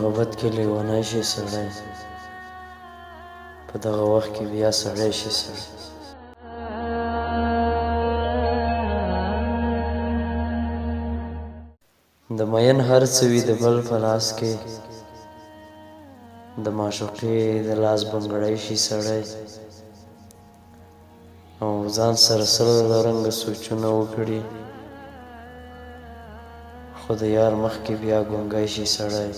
محبت کې لیونی شي سړی، په دغه وخت کې بیا سړی شي سړی. د مین هر څه وي د بل په لاس کې، د معشوقې د لاس بنګړی شي سړی، او ځان سره سل رنګه سوچونه وکړي، خو د یار مخکې بیا ګونګی شي سړی.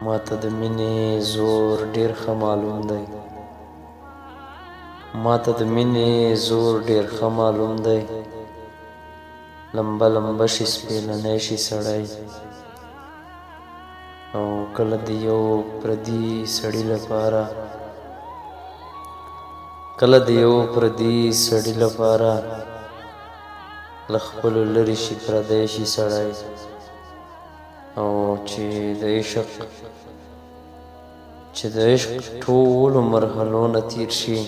ماته د مینې زور ډېر ښه معلوم دی، ماته د مینې زور ډېر ښه معلوم دی، لمبه لمبه شي سپېلنی شي سړی، او کله د یو پردي سړي لپاره، کله د یو پردي سړي لپاره له خپلو لرې شي پردی شي سړی، او چې د عشق ټولو مرحلو نه تیر شي،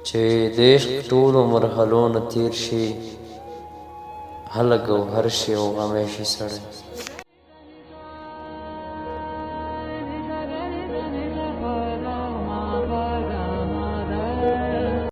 چې د عشق ټولو مرحلو نه تیر شي، هله ګوهر شي او غمی شي سړی.